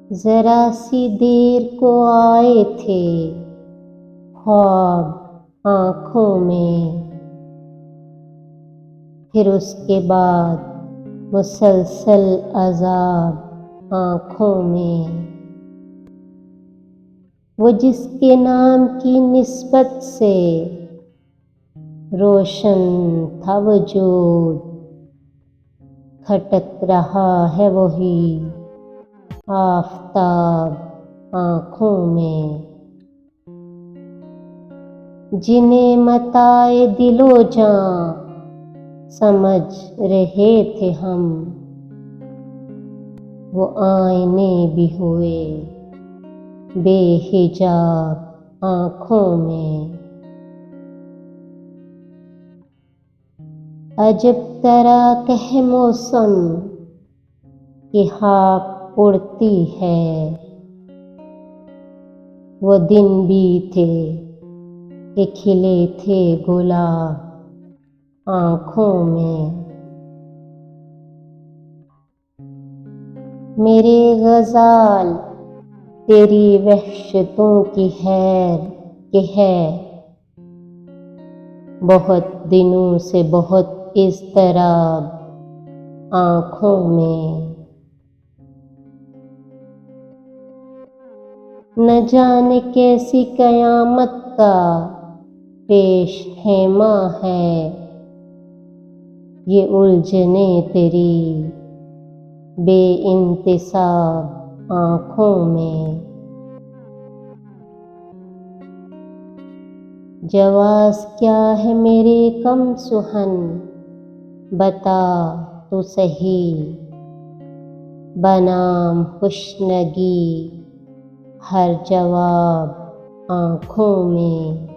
जरा सी देर को आए थे ख्वाब आँखों में, फिर उसके बाद मुसलसल अज़ाब आँखों में। वो जिसके नाम की निस्बत से रोशन था वजूद, खटक रहा है वही आफ़ताब आँखों में। जिन्हें मताए दिलो जां समझ रहे थे हम, वो आईने भी हुए बेहिजाब आँखों में। अजब तरह कह मौसम की हाँक उड़ती है, वो दिन भी थे कि खिले थे गुलाब आँखों में। मेरे गज़ाल तेरी वहशतों की हैर के है, बहुत दिनों से बहुत इज़्तिराब आँखों में। न जाने कैसी क़यामत का पेश हेमा है, ये उलझने तेरी बेइंतिसाब आँखों में। जवाज़ क्या है मेरे कम सुहन, बता तो सही, बनाम खुशनगी हर जवाब आँखों में।